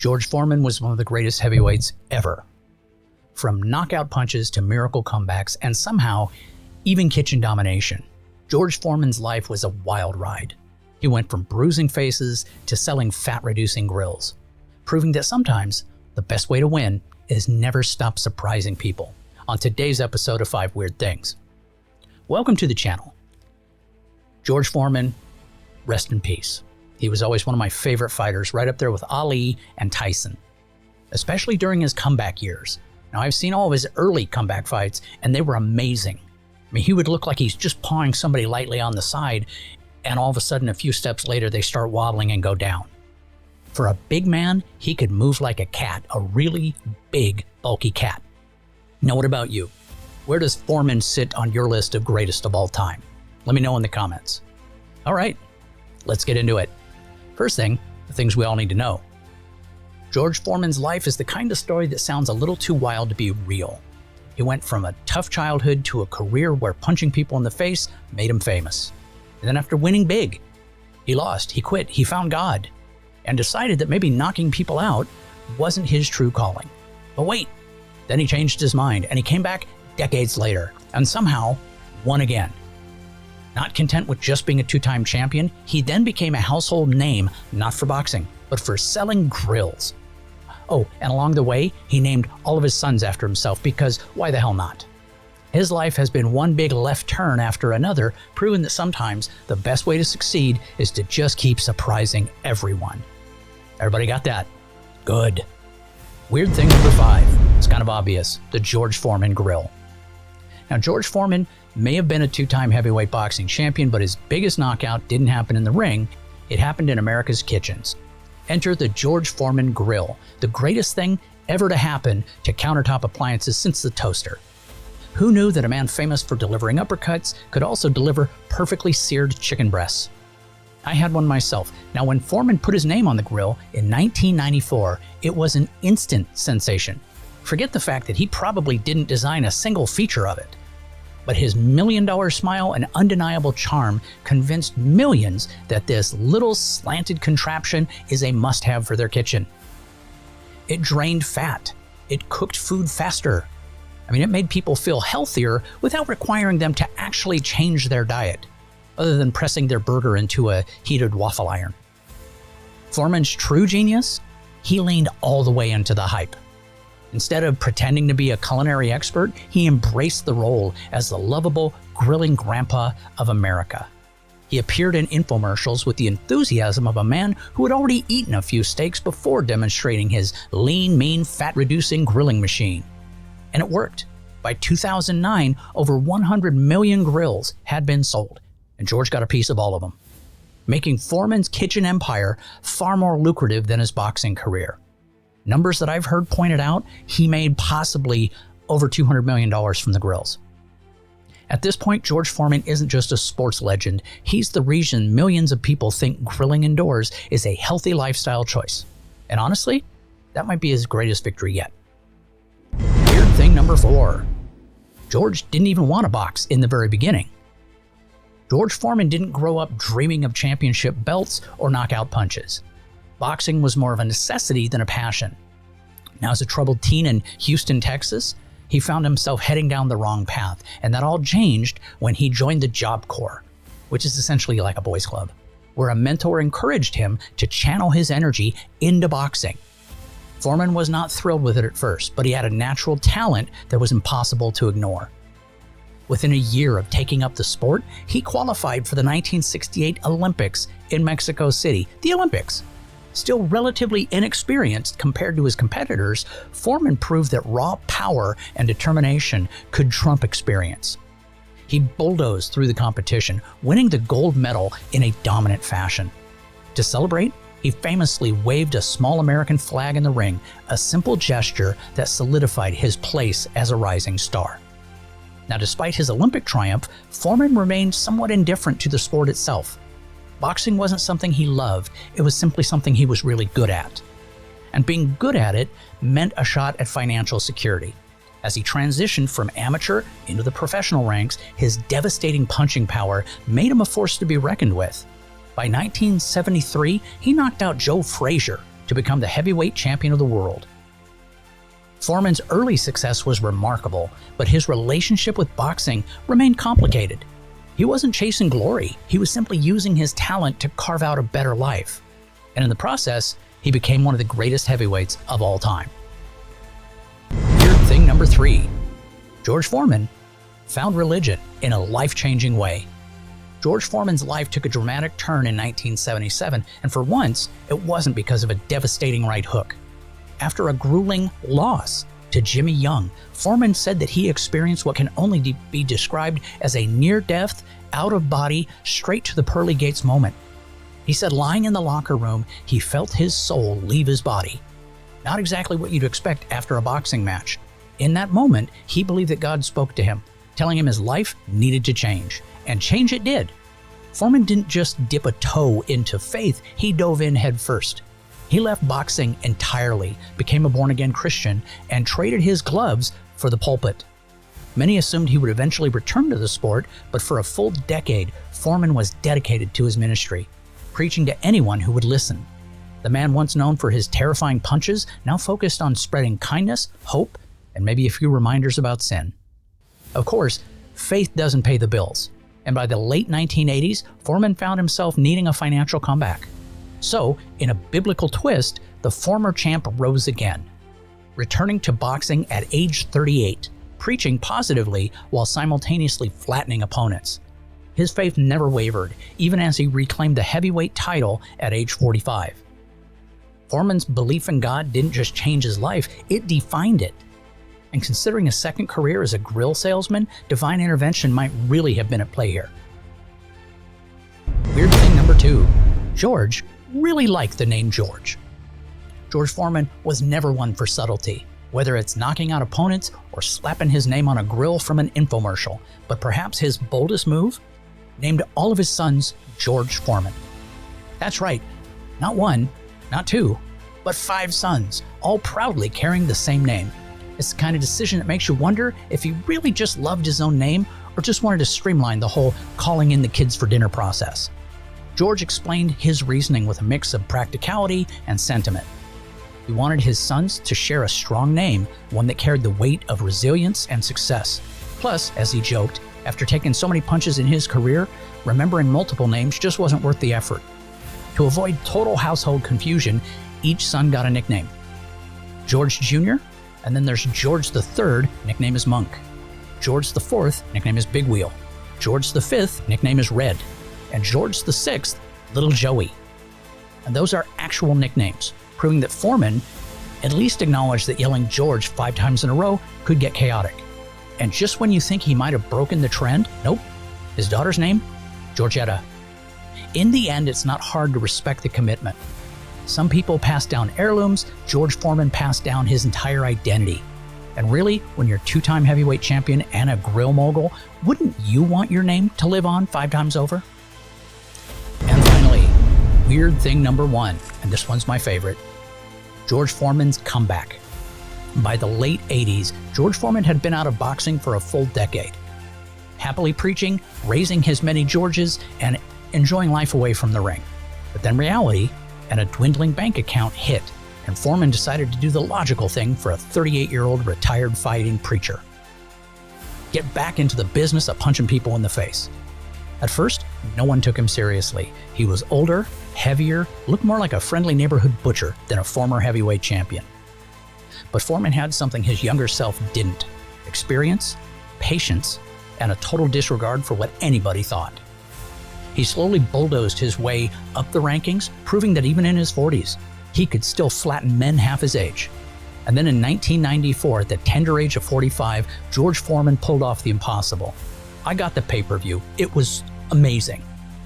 George Foreman was one of the greatest heavyweights ever. From knockout punches to miracle comebacks and somehow even kitchen domination, George Foreman's life was a wild ride. He went from bruising faces to selling fat-reducing grills, proving that sometimes the best way to win is never stop surprising people. On today's episode of 5 Weird Things. Welcome to the channel. George Foreman, rest in peace. He was always one of my favorite fighters, right up there with Ali and Tyson, especially during his comeback years. Now, I've seen all of his early comeback fights, and they were amazing. I mean, he would look like he's just pawing somebody lightly on the side, and all of a sudden, a few steps later, they start wobbling and go down. For a big man, he could move like a cat, a really big, bulky cat. Now, what about you? Where does Foreman sit on your list of greatest of all time? Let me know in the comments. All right, let's get into it. First thing, the things we all need to know. George Foreman's life is the kind of story that sounds a little too wild to be real. He went from a tough childhood to a career where punching people in the face made him famous. And then after winning big, he lost, he quit, he found God, and decided that maybe knocking people out wasn't his true calling. But wait, then he changed his mind and he came back decades later and somehow won again. Not content with just being a 2-time champion, he then became a household name, not for boxing, but for selling grills. Oh, and along the way, he named all of his sons after himself because why the hell not? His life has been one big left turn after another, proving that sometimes the best way to succeed is to just keep surprising everyone. Everybody got that? Good. Weird thing number 5. It's kind of obvious. The George Foreman grill. Now, George Foreman may have been a 2-time heavyweight boxing champion, but his biggest knockout didn't happen in the ring. It happened in America's kitchens. Enter the George Foreman grill, the greatest thing ever to happen to countertop appliances since the toaster. Who knew that a man famous for delivering uppercuts could also deliver perfectly seared chicken breasts? I had one myself. Now, when Foreman put his name on the grill in 1994, it was an instant sensation. Forget the fact that he probably didn't design a single feature of it. But his $1 million smile and undeniable charm convinced millions that this little slanted contraption is a must-have for their kitchen. It drained fat. It cooked food faster. I mean, it made people feel healthier without requiring them to actually change their diet, other than pressing their burger into a heated waffle iron. Foreman's true genius? He leaned all the way into the hype. Instead of pretending to be a culinary expert, he embraced the role as the lovable, grilling grandpa of America. He appeared in infomercials with the enthusiasm of a man who had already eaten a few steaks before demonstrating his lean, mean, fat-reducing grilling machine. And it worked. By 2009, over 100 million grills had been sold, and George got a piece of all of them, making Foreman's kitchen empire far more lucrative than his boxing career. Numbers that I've heard pointed out, he made possibly over $200 million from the grills. At this point, George Foreman isn't just a sports legend. He's the reason millions of people think grilling indoors is a healthy lifestyle choice. And honestly, that might be his greatest victory yet. Weird thing number 4. George didn't even want to box in the very beginning. George Foreman didn't grow up dreaming of championship belts or knockout punches. Boxing was more of a necessity than a passion. Now, as a troubled teen in Houston, Texas, he found himself heading down the wrong path, and that all changed when he joined the Job Corps, which is essentially like a boys' club, where a mentor encouraged him to channel his energy into boxing. Foreman was not thrilled with it at first, but he had a natural talent that was impossible to ignore. Within a year of taking up the sport, he qualified for the 1968 Olympics in Mexico City, the Olympics. Still relatively inexperienced compared to his competitors, Foreman proved that raw power and determination could trump experience. He bulldozed through the competition, winning the gold medal in a dominant fashion. To celebrate, he famously waved a small American flag in the ring, a simple gesture that solidified his place as a rising star. Now, despite his Olympic triumph, Foreman remained somewhat indifferent to the sport itself. Boxing wasn't something he loved, it was simply something he was really good at. And being good at it meant a shot at financial security. As he transitioned from amateur into the professional ranks, his devastating punching power made him a force to be reckoned with. By 1973, he knocked out Joe Frazier, to become the heavyweight champion of the world. Foreman's early success was remarkable, but his relationship with boxing remained complicated. He wasn't chasing glory, he was simply using his talent to carve out a better life. And in the process, he became one of the greatest heavyweights of all time. Weird thing number 3. George Foreman found religion in a life-changing way. George Foreman's life took a dramatic turn in 1977, and for once, it wasn't because of a devastating right hook. After a grueling loss to Jimmy Young, Foreman said that he experienced what can only be described as a near-death, out-of-body, straight-to-the-pearly gates moment. He said lying in the locker room, he felt his soul leave his body. Not exactly what you'd expect after a boxing match. In that moment, he believed that God spoke to him, telling him his life needed to change. And change it did. Foreman didn't just dip a toe into faith, he dove in head first. He left boxing entirely, became a born-again Christian, and traded his gloves for the pulpit. Many assumed he would eventually return to the sport, but for a full decade, Foreman was dedicated to his ministry, preaching to anyone who would listen. The man once known for his terrifying punches now focused on spreading kindness, hope, and maybe a few reminders about sin. Of course, faith doesn't pay the bills, and by the late 1980s, Foreman found himself needing a financial comeback. So, in a biblical twist, the former champ rose again, returning to boxing at age 38, preaching positively while simultaneously flattening opponents. His faith never wavered, even as he reclaimed the heavyweight title at age 45. Foreman's belief in God didn't just change his life, it defined it. And considering a second career as a grill salesman, divine intervention might really have been at play here. Weird thing number 2. George really liked the name George. George Foreman was never one for subtlety, whether it's knocking out opponents or slapping his name on a grill from an infomercial. But perhaps his boldest move? Named all of his sons George Foreman. That's right, not 1, not 2, but 5 sons, all proudly carrying the same name. It's the kind of decision that makes you wonder if he really just loved his own name or just wanted to streamline the whole calling in the kids for dinner process. George explained his reasoning with a mix of practicality and sentiment. He wanted his sons to share a strong name, one that carried the weight of resilience and success. Plus, as he joked, after taking so many punches in his career, remembering multiple names just wasn't worth the effort. To avoid total household confusion, each son got a nickname. George Jr., and then there's George III, nickname is Monk. George IV, nickname is Big Wheel. George V, nickname is Red. And George VI, Little Joey. And those are actual nicknames, proving that Foreman at least acknowledged that yelling George 5 times in a row could get chaotic. And just when you think he might have broken the trend, nope, his daughter's name, Georgetta. In the end, it's not hard to respect the commitment. Some people pass down heirlooms, George Foreman passed down his entire identity. And really, when you're 2-time heavyweight champion and a grill mogul, wouldn't you want your name to live on 5 times over? And finally, weird thing number 1, and this one's my favorite, George Foreman's comeback. By the late 80s, George Foreman had been out of boxing for a full decade, happily preaching, raising his many Georges, and enjoying life away from the ring. But then reality and a dwindling bank account hit, and Foreman decided to do the logical thing for a 38-year-old retired fighting preacher. Get back into the business of punching people in the face. At first, no one took him seriously. He was older, heavier, looked more like a friendly neighborhood butcher than a former heavyweight champion. But Foreman had something his younger self didn't: experience, patience, and a total disregard for what anybody thought. He slowly bulldozed his way up the rankings, proving that even in his 40s, he could still flatten men half his age. And then in 1994, at the tender age of 45, George Foreman pulled off the impossible. I got the pay-per-view. It was amazing.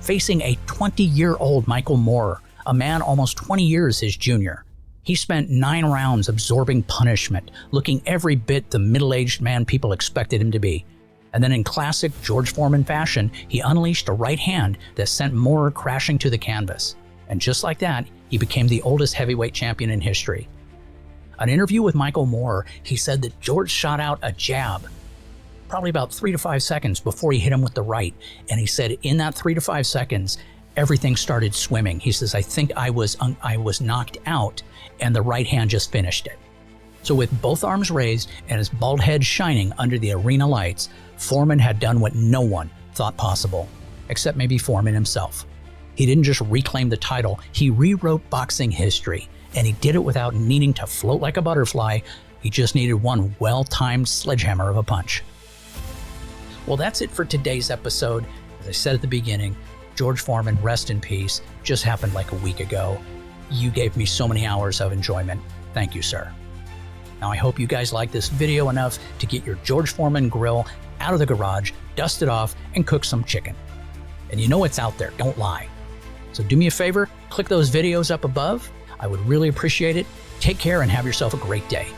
Facing a 20-year-old Michael Moorer, a man almost 20 years his junior. He spent 9 rounds absorbing punishment, looking every bit the middle-aged man people expected him to be. And then in classic George Foreman fashion, he unleashed a right hand that sent Moorer crashing to the canvas. And just like that, he became the oldest heavyweight champion in history. An interview with Michael Moorer, he said that George shot out a jab, probably about 3 to 5 seconds before he hit him with the right. And he said in that 3 to 5 seconds, everything started swimming. He says, I think I was knocked out and the right hand just finished it. So with both arms raised and his bald head shining under the arena lights, Foreman had done what no one thought possible, except maybe Foreman himself. He didn't just reclaim the title, he rewrote boxing history, and he did it without needing to float like a butterfly. He just needed one well-timed sledgehammer of a punch. Well, that's it for today's episode. As I said at the beginning, George Foreman, rest in peace, just happened like a week ago. You gave me so many hours of enjoyment. Thank you, sir. Now, I hope you guys like this video enough to get your George Foreman grill out of the garage, dust it off, and cook some chicken. And you know it's out there, don't lie. So do me a favor, click those videos up above. I would really appreciate it. Take care and have yourself a great day.